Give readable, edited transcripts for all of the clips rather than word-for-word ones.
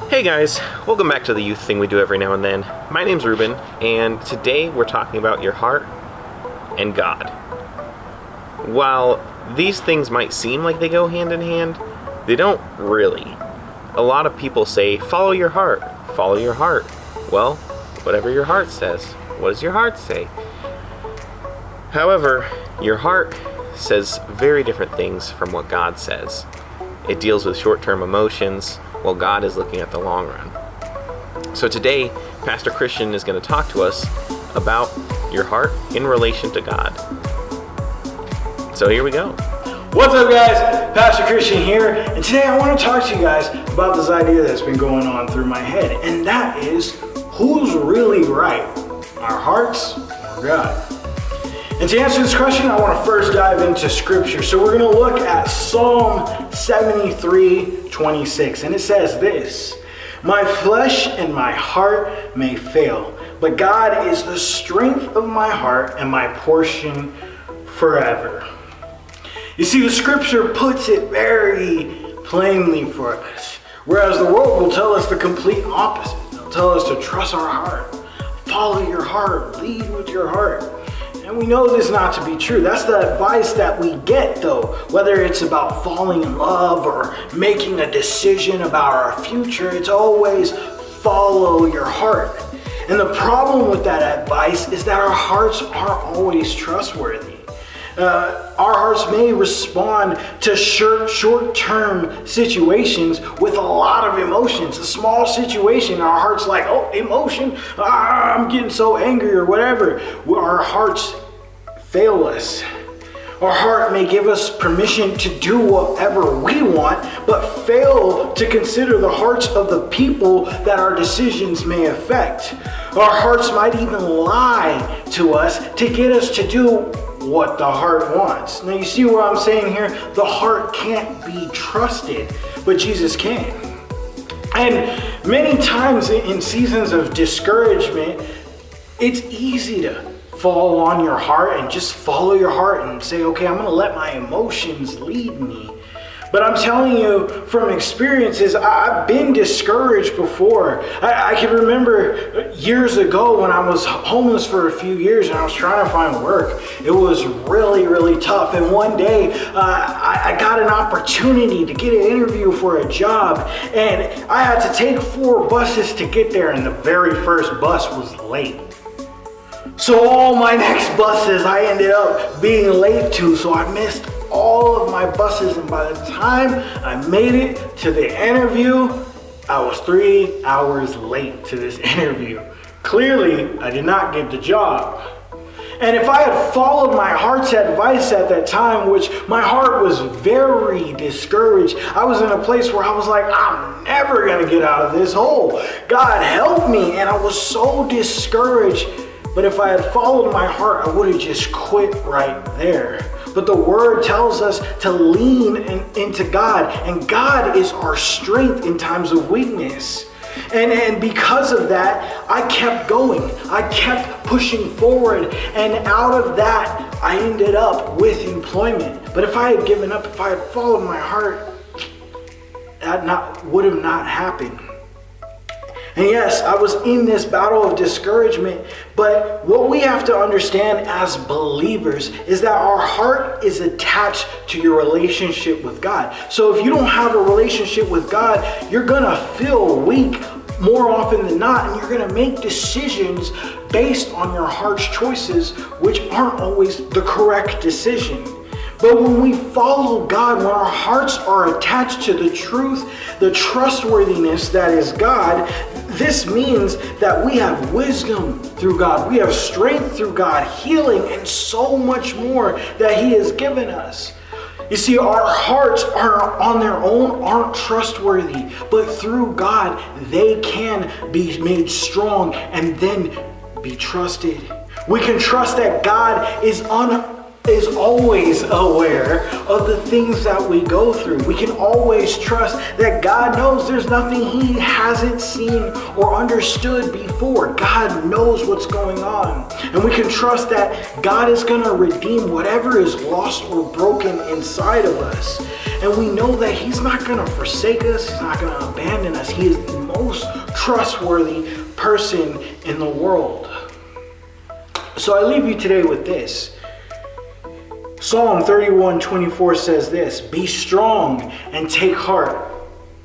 Hey guys, welcome back to the youth thing we do every now and then. My name's Ruben, and today we're talking about your heart and God. While these things might seem like they go hand in hand, they don't really. A lot of people say, follow your heart, follow your heart. Well, whatever your heart says, what does your heart say? However, your heart says very different things from what God says. It deals with short-term emotions, while God is looking at the long run. So today, Pastor Christian is going to talk to us about your heart in relation to God. So here we go. What's up guys, Pastor Christian here, and today I want to talk to you guys about this idea that's been going on through my head, and that is, who's really right, our hearts or God? And to answer this question, I want to first dive into scripture. So we're going to look at Psalm 73:26, and it says this: "My flesh and my heart may fail, but God is the strength of my heart and my portion forever." You see, the scripture puts it very plainly for us, whereas the world will tell us the complete opposite. They'll tell us to trust our heart, follow your heart, lead with your heart. And we know this not to be true. That's the advice that we get though, whether it's about falling in love or making a decision about our future, it's always follow your heart. And the problem with that advice is that our hearts aren't always trustworthy. Our hearts may respond to short-term situations with a lot of emotions. A small situation, our heart's like, oh, emotion, I'm getting so angry or whatever. Our hearts fail us. Our heart may give us permission to do whatever we want, but fail to consider the hearts of the people that our decisions may affect. Our hearts might even lie to us to get us to do what the heart wants. Now you see what I'm saying here? The heart can't be trusted, but Jesus can. And many times in seasons of discouragement, it's easy to fall on your heart and just follow your heart and say, okay, I'm gonna let my emotions lead me. But I'm telling you from experiences, I've been discouraged before. I can remember years ago when I was homeless for a few years and I was trying to find work. It was really, really tough. And one day I got an opportunity to get an interview for a job, and I had to take 4 buses to get there, and the very first bus was late. So all my next buses I ended up being late to, so I missed all of my buses, and by the time I made it to the interview, I was 3 hours late to this interview. Clearly, I did not get the job. And if I had followed my heart's advice at that time, which my heart was very discouraged, I was in a place where I was like, I'm never gonna get out of this hole. God help me. And I was so discouraged. But if I had followed my heart, I would have just quit right there. But the word tells us to lean into God, and God is our strength in times of weakness. And because of that, I kept going. I kept pushing forward, and out of that, I ended up with employment. But if I had given up, if I had followed my heart, that would have not happened. And yes, I was in this battle of discouragement, but what we have to understand as believers is that our heart is attached to your relationship with God. So if you don't have a relationship with God, you're gonna feel weak more often than not, and you're gonna make decisions based on your heart's choices, which aren't always the correct decision. But when we follow God, when our hearts are attached to the truth, the trustworthiness that is God, this means that we have wisdom through God. We have strength through God, healing, and so much more that He has given us. You see, our hearts are on their own aren't trustworthy, but through God, they can be made strong and then be trusted. We can trust that God is is always aware of the things that we go through. We can always trust that God knows there's nothing He hasn't seen or understood before. God knows what's going on. And we can trust that God is going to redeem whatever is lost or broken inside of us. And we know that He's not going to forsake us. He's not going to abandon us. He is the most trustworthy person in the world. So I leave you today with this. Psalm 31:24 says this, "Be strong and take heart,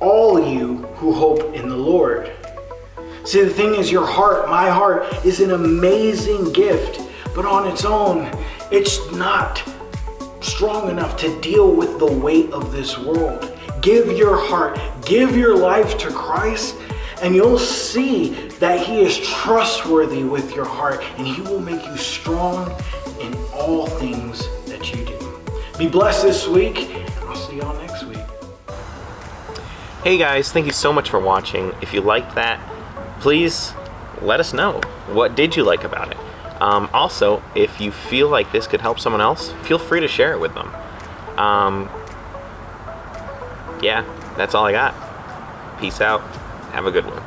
all you who hope in the Lord." See, the thing is, your heart, my heart, is an amazing gift, but on its own, it's not strong enough to deal with the weight of this world. Give your heart, give your life to Christ, and you'll see that He is trustworthy with your heart, and He will make you strong in all things that you do. Be blessed this week, and I'll see y'all next week. Hey guys, thank you so much for watching. If you liked that, please let us know. What did you like about it? Also, if you feel like this could help someone else, feel free to share it with them. Yeah, that's all I got. Peace out. Have a good one.